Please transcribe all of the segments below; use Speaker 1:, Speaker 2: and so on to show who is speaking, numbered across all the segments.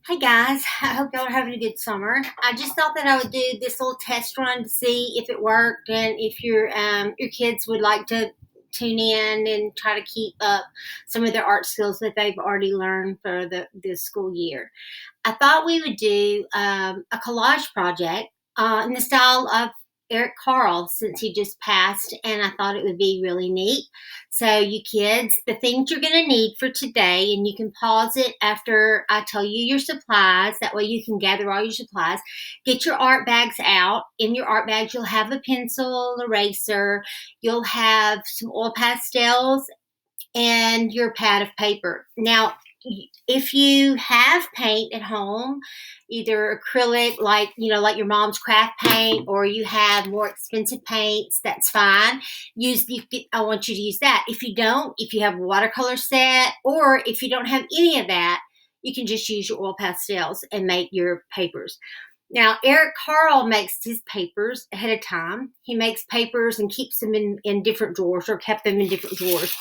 Speaker 1: Hey guys, I hope y'all are having a good summer. I just thought that I would do this little test run to see if it worked and if your kids would like to tune in and try to keep up some of their art skills that they've already learned for the school year. I thought we would do a collage project in the style of Eric Carle since he just passed, and I thought it would be really neat. So, you kids, the things you're going to need for today, and you can pause it after I tell you your supplies. That way, you can gather all your supplies. Get your art bags out. In your art bags, you'll have a pencil, eraser, you'll have some oil pastels, and your pad of paper. Now, if you have paint at home, either acrylic, like your mom's craft paint, or you have more expensive paints, that's fine. I want you to use that. If you don't, if you have a watercolor set, or if you don't have any of that, you can just use your oil pastels and make your papers. Now, Eric Carle makes his papers ahead of time. He makes papers and keeps them in different drawers, or kept them in different drawers.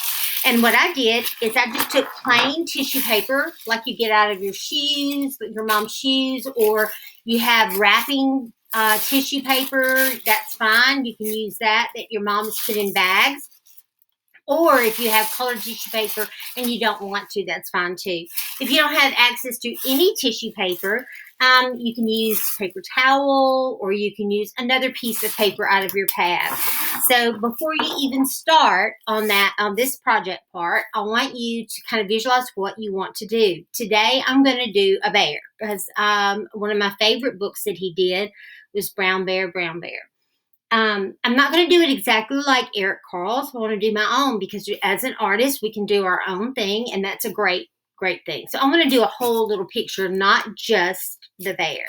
Speaker 1: And what I did is I just took plain tissue paper, like you get out of your shoes, your mom's shoes, or you have wrapping tissue paper. That's fine. You can use that your mom has put in bags. Or if you have colored tissue paper and you don't want to, that's fine too. If you don't have access to any tissue paper, you can use paper towel, or you can use another piece of paper out of your pad. So before you even start on this project part, I want you to kind of visualize what you want to do. Today, I'm going to do a bear because one of my favorite books that he did was Brown Bear, Brown Bear. I'm not going to do it exactly like Eric Carle's. I want to do my own because as an artist, we can do our own thing, and that's a great thing. So I'm going to do a whole little picture, not just the bear.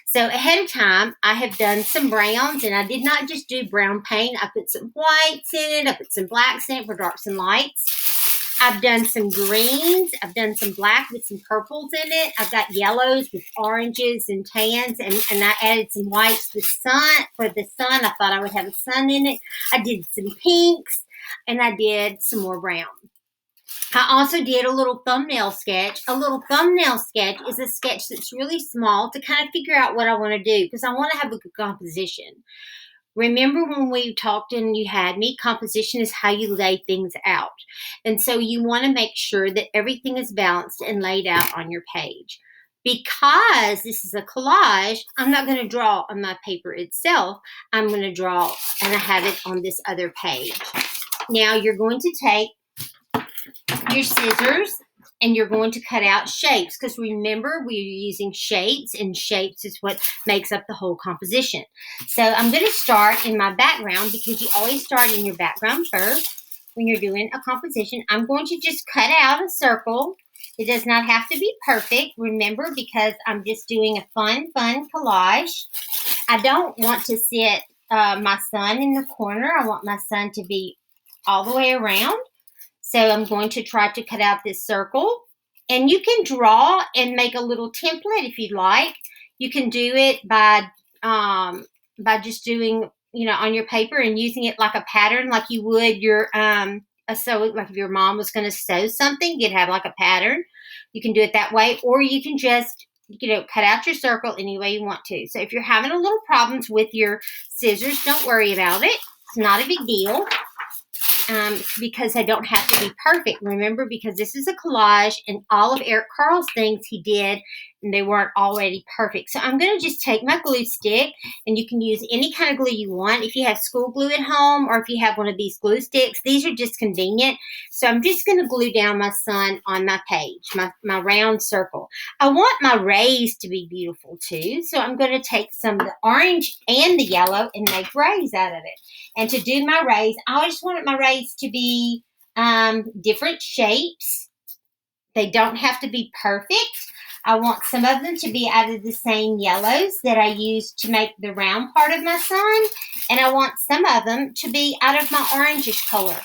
Speaker 1: So ahead of time, I have done some browns, and I did not just do brown paint. I put some whites in it. I put some blacks in it for darks and lights. I've done some greens. I've done some black with some purples in it. I've got yellows with oranges and tans, and I added some whites with sun. For the sun, I thought I would have a sun in it. I did some pinks, and I did some more brown. I also did a little thumbnail sketch. A little thumbnail sketch is a sketch that's really small to kind of figure out what I want to do because I want to have a good composition. Remember when we talked and you had me, composition is how you lay things out. And so you want to make sure that everything is balanced and laid out on your page. Because this is a collage, I'm not going to draw on my paper itself. I'm going to draw, and I have it on this other page. Now you're going to take your scissors and you're going to cut out shapes because remember we're using shapes, and shapes is what makes up the whole composition. So I'm going to start in my background because you always start in your background first when you're doing a composition. I'm going to just cut out a circle. It does not have to be perfect, remember, because I'm just doing a fun collage. I don't want to sit my sun in the corner. I want my sun to be all the way around. So I'm going to try to cut out this circle. And you can draw and make a little template if you'd like. You can do it by just doing, on your paper and using it like a pattern, like you would like if your mom was going to sew something, you'd have like a pattern. You can do it that way, or you can just, cut out your circle any way you want to. So if you're having a little problems with your scissors, don't worry about it. It's not a big deal. Because they don't have to be perfect. Remember, because this is a collage and all of Eric Carle's things he did, and they weren't already perfect. So I'm going to just take my glue stick, and you can use any kind of glue you want. If you have school glue at home, or if you have one of these glue sticks, these are just convenient. So I'm just going to glue down my sun on my page, my round circle. I want my rays to be beautiful too. So I'm going to take some of the orange and the yellow and make rays out of it. And to do my rays, I just wanted my rays to be different shapes. They don't have to be perfect. I want some of them to be out of the same yellows that I used to make the round part of my sun. And I want some of them to be out of my orangish color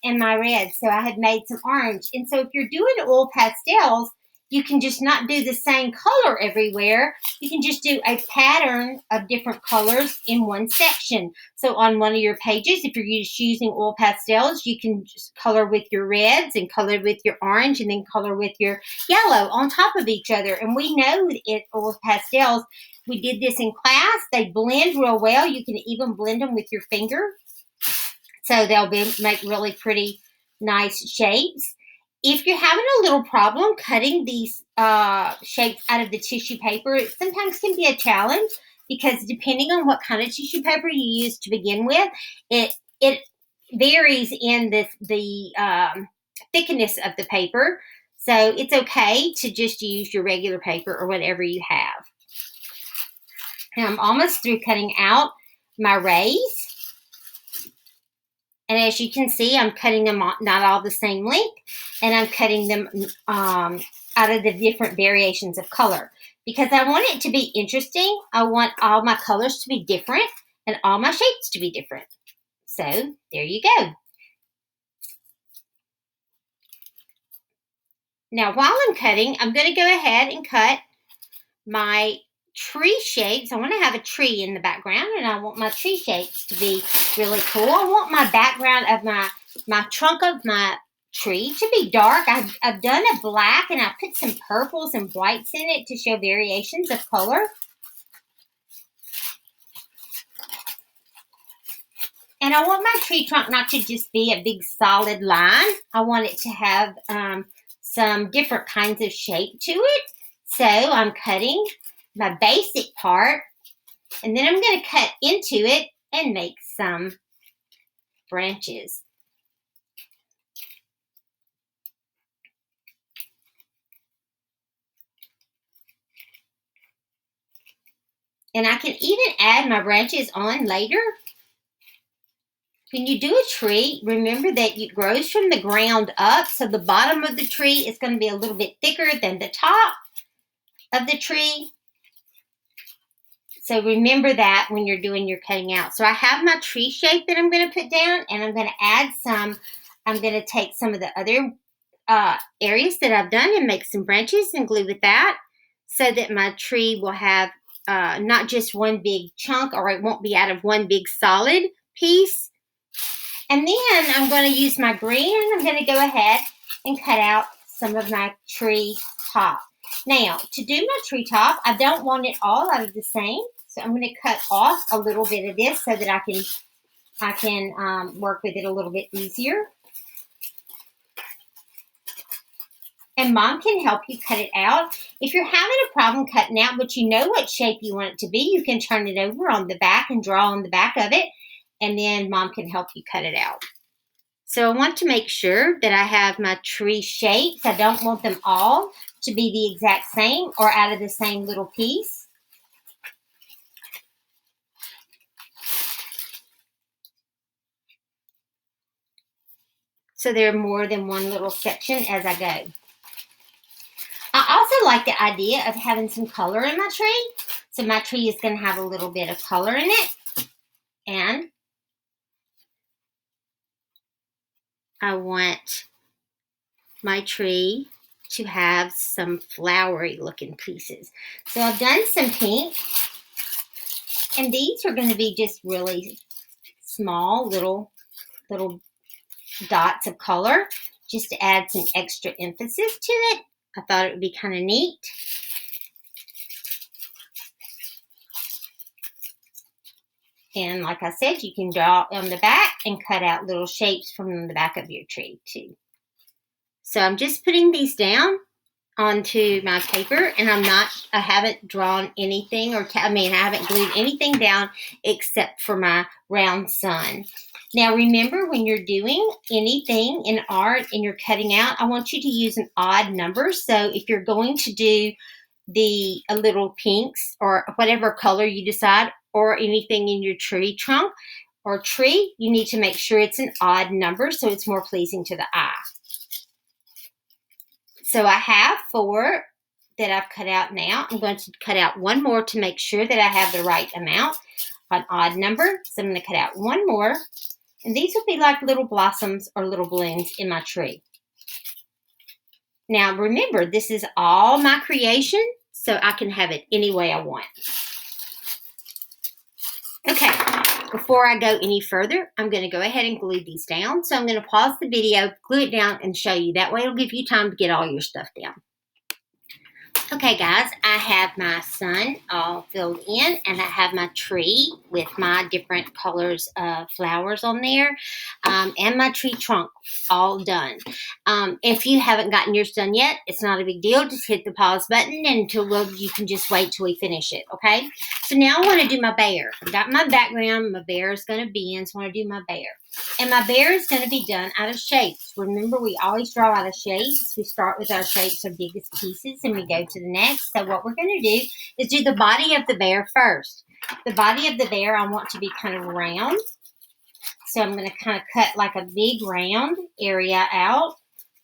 Speaker 1: and my red. So I had made some orange. And so if you're doing oil pastels, you can just not do the same color everywhere. You can just do a pattern of different colors in one section. So on one of your pages, if you're just using oil pastels, you can just color with your reds and color with your orange and then color with your yellow on top of each other. And we know it oil pastels, we did this in class. They blend real well. You can even blend them with your finger. So they'll make really pretty, nice shapes. If you're having a little problem cutting these shapes out of the tissue paper, it sometimes can be a challenge because depending on what kind of tissue paper you use to begin with, it varies in the thickness of the paper. So it's okay to just use your regular paper or whatever you have. And I'm almost through cutting out my rays. And as you can see, I'm cutting them not all the same length, and I'm cutting them out of the different variations of color. Because I want it to be interesting, I want all my colors to be different and all my shapes to be different. So, there you go. Now, while I'm cutting, I'm going to go ahead and cut my tree shapes. I want to have a tree in the background, and I want my tree shapes to be really cool. I want my background of my trunk of my tree to be dark. I've done a black, and I put some purples and whites in it to show variations of color. And I want my tree trunk not to just be a big solid line. I want it to have some different kinds of shape to it. So I'm cutting my basic part, and then I'm going to cut into it and make some branches. And I can even add my branches on later. When you do a tree, remember that it grows from the ground up, so the bottom of the tree is going to be a little bit thicker than the top of the tree. So remember that when you're doing your cutting out. So I have my tree shape that I'm going to put down, and I'm going to add some. I'm going to take some of the other areas that I've done and make some branches and glue with that, so that my tree will have not just one big chunk, or it won't be out of one big solid piece. And then I'm going to use my green, and I'm going to go ahead and cut out some of my tree top. Now, to do my tree top, I don't want it all out of the same. So I'm going to cut off a little bit of this so that I can work with it a little bit easier. And Mom can help you cut it out. If you're having a problem cutting out, but you know what shape you want it to be, you can turn it over on the back and draw on the back of it. And then Mom can help you cut it out. So I want to make sure that I have my tree shapes. I don't want them all to be the exact same or out of the same little piece. So there are more than one little section as I go. I also like the idea of having some color in my tree. So my tree is going to have a little bit of color in it. And I want my tree to have some flowery looking pieces. So I've done some pink. And these are going to be just really small little dots of color, just to add some extra emphasis to it. I thought it would be kind of neat. And like I said, you can draw on the back and cut out little shapes from the back of your tree too. So I'm just putting these down onto my paper, and I haven't drawn anything, I haven't glued anything down except for my round sun. Now remember, when you're doing anything in art and you're cutting out, I want you to use an odd number. So if you're going to do the little pinks or whatever color you decide, or anything in your tree trunk or tree, you need to make sure it's an odd number so it's more pleasing to the eye. So I have 4 that I've cut out now. I'm going to cut out one more to make sure that I have the right amount, an odd number. So I'm going to cut out one more. And these will be like little blossoms or little blooms in my tree. Now remember, this is all my creation, so I can have it any way I want. Okay, before I go any further, I'm going to go ahead and glue these down. So I'm going to pause the video, glue it down, and show you. That way it'll give you time to get all your stuff down. Okay, guys, I have my sun all filled in, and I have my tree with my different colors of flowers on there, and my tree trunk all done. If you haven't gotten yours done yet, it's not a big deal. Just hit the pause button until you can just wait till we finish it, okay? So now I want to do my bear. I got my background. My bear is going to be in, so I want to do my bear. And my bear is going to be done out of shapes. Remember, we always draw out of shapes. We start with our shapes of biggest pieces, and we go to the next. So what we're going to do is do the body of the bear first. The body of the bear I want to be kind of round. So I'm going to kind of cut like a big round area out,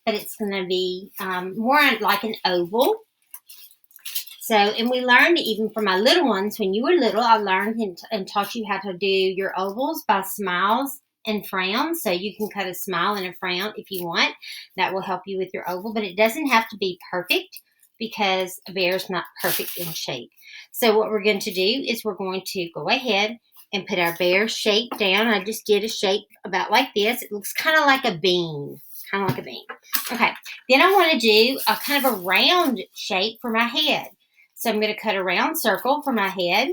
Speaker 1: but it's going to be more like an oval. So, and we learned even from my little ones, when you were little, I learned and taught you how to do your ovals by smiles and frowns. So you can cut a smile and a frown if you want. That will help you with your oval, but it doesn't have to be perfect because a bear is not perfect in shape. So what we're going to do is we're going to go ahead and put our bear shape down. I just did a shape about like this. It looks kind of like a bean. Kind of like a bean. Okay. Then I want to do a kind of a round shape for my head. So I'm going to cut a round circle for my head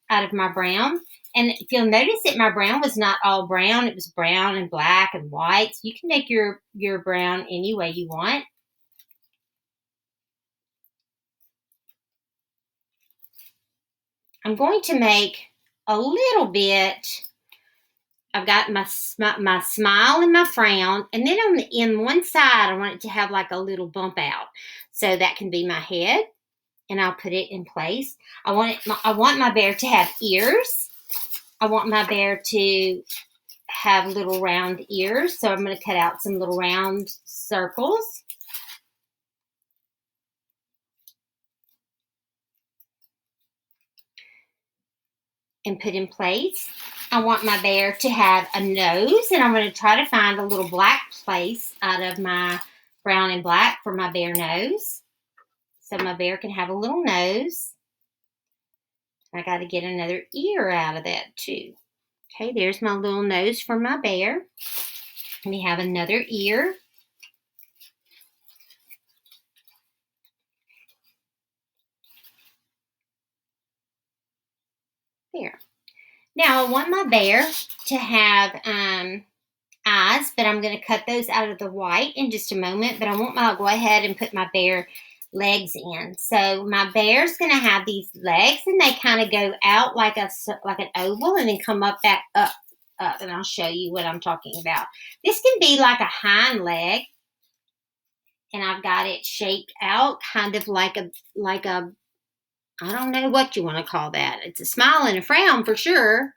Speaker 1: out of my brown. And if you'll notice that my brown was not all brown. It was brown and black and white. So you can make your brown any way you want. I'm going to make a little bit. I've got my smile and my frown. And then on the one side, I want it to have like a little bump out. So that can be my head. And I'll put it in place. I want my bear to have ears. I want my bear to have little round ears. So I'm going to cut out some little round circles. And put in place. I want my bear to have a nose. And I'm going to try to find a little black place out of my brown and black for my bear nose. So my bear can have a little nose. I got to get another ear out of that too. Okay, there's my little nose for my bear. And we have another ear. There. Now I want my bear to have eyes, but I'm going to cut those out of the white in just a moment. But I want my go ahead and put my bear legs in. So my bear's going to have these legs, and they kind of go out like an oval, and then come up back up. And I'll show you what I'm talking about. This can be like a hind leg, and I've got it shaped out kind of like a I don't know what you want to call that. It's a smile and a frown for sure.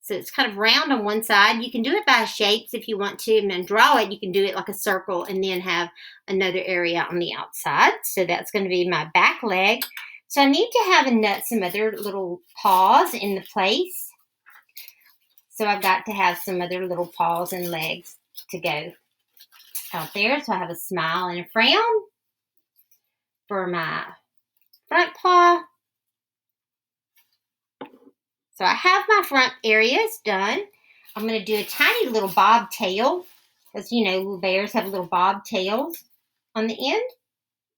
Speaker 1: So it's kind of round on one side. You can do it by shapes if you want to, and then draw it. You can do it like a circle and then have another area on the outside. So that's going to be my back leg. So I need to have some other little paws in the place. So I've got to have some other little paws and legs to go out there. So I have a smile and a frown for my front paw. So I have my front areas done. I'm going to do a tiny little bob tail. Because, you know, little bears have little bob tails on the end.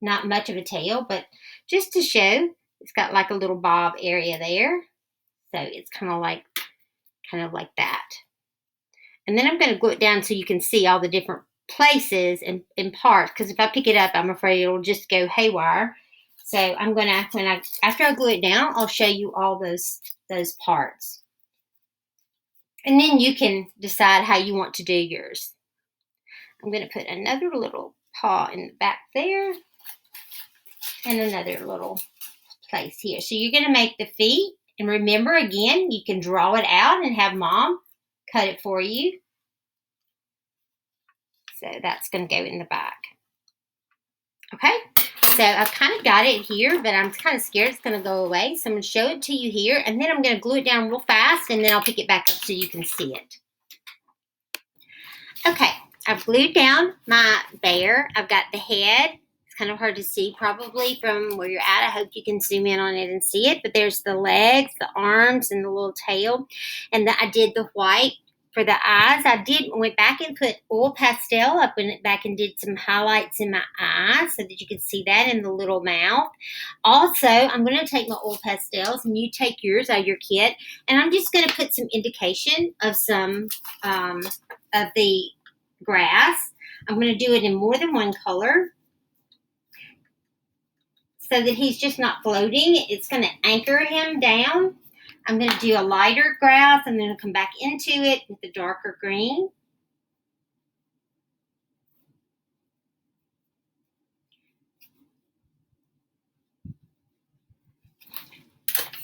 Speaker 1: Not much of a tail, but just to show, it's got like a little bob area there. So it's kind of like that. And then I'm going to glue it down so you can see all the different places and parts. Because if I pick it up, I'm afraid it'll just go haywire. So I'm going to, after I glue it down, I'll show you all those parts. And then you can decide how you want to do yours. I'm going to put another little paw in the back there. And another little place here. So you're going to make the feet. And remember, again, you can draw it out and have Mom cut it for you. So that's going to go in the back. Okay. So I've kind of got it here, but I'm kind of scared it's going to go away. So I'm going to show it to you here, and then I'm going to glue it down real fast, and then I'll pick it back up so you can see it. Okay, I've glued down my bear. I've got the head. It's kind of hard to see probably from where you're at. I hope you can zoom in on it and see it. But there's the legs, the arms, and the little tail. And I did the white for the eyes. Went back and put oil pastel. I went back and did some highlights in my eyes so that you could see that in the little mouth. Also, I'm going to take my oil pastels, and you take yours out of your kit, and I'm just going to put some indication of some of the grass. I'm going to do it in more than one color so that he's just not floating. It's going to anchor him down. I'm going to do a lighter grass. I'm going to come back into it with the darker green.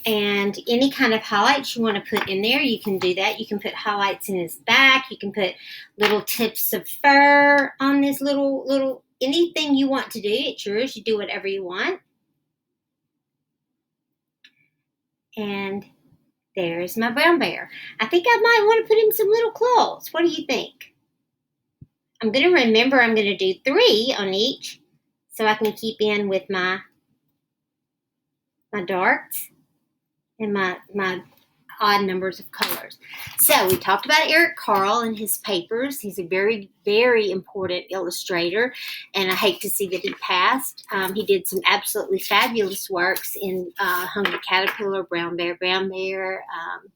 Speaker 1: And any kind of highlights you want to put in there, you can do that. You can put highlights in his back. You can put little tips of fur on this little anything you want to do. It's yours. You do whatever you want. And there's my brown bear. I think I might want to put him some little claws. What do you think? I'm going to remember I'm going to do 3 on each so I can keep in with my darks and my odd numbers of colors. So we talked about Eric Carle and his papers. He's a very, very important illustrator, and I hate to see that he passed. He did some absolutely fabulous works in Hungry Caterpillar, Brown Bear,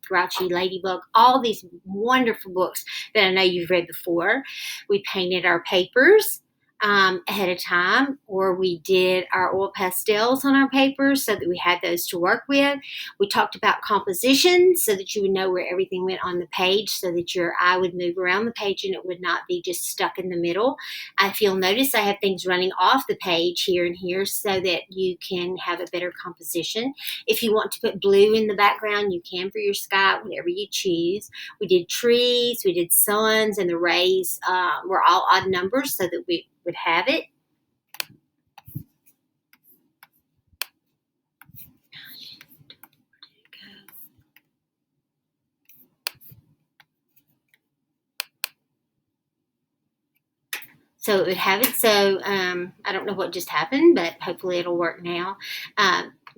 Speaker 1: Grouchy Ladybug, all these wonderful books that I know you've read before. We painted our papers ahead of time, or we did our oil pastels on our papers so that we had those to work with. We talked about composition so that you would know where everything went on the page so that your eye would move around the page and it would not be just stuck in the middle. If you'll notice, I have things running off the page here and here so that you can have a better composition. If you want to put blue in the background, you can for your sky, whatever you choose. We did trees, we did suns, and the rays were all odd numbers so that we would have it. So it would have it. So I don't know what just happened, but hopefully it'll work now.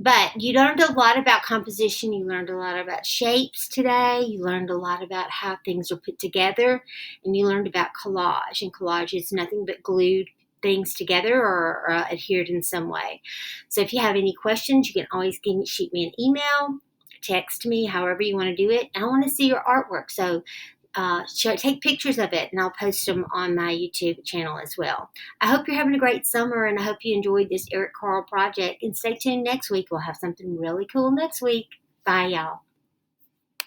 Speaker 1: But you learned a lot about composition. You learned a lot about shapes today. You learned a lot about how things are put together. And you learned about collage. And collage is nothing but glued things together or adhered in some way. So if you have any questions, you can always shoot me an email, text me, however you want to do it. And I want to see your artwork. So take pictures of it, and I'll post them on my YouTube channel as well. I hope you're having a great summer, and I hope you enjoyed this Eric Carle project. And stay tuned next week. We'll have something really cool next week. Bye, y'all.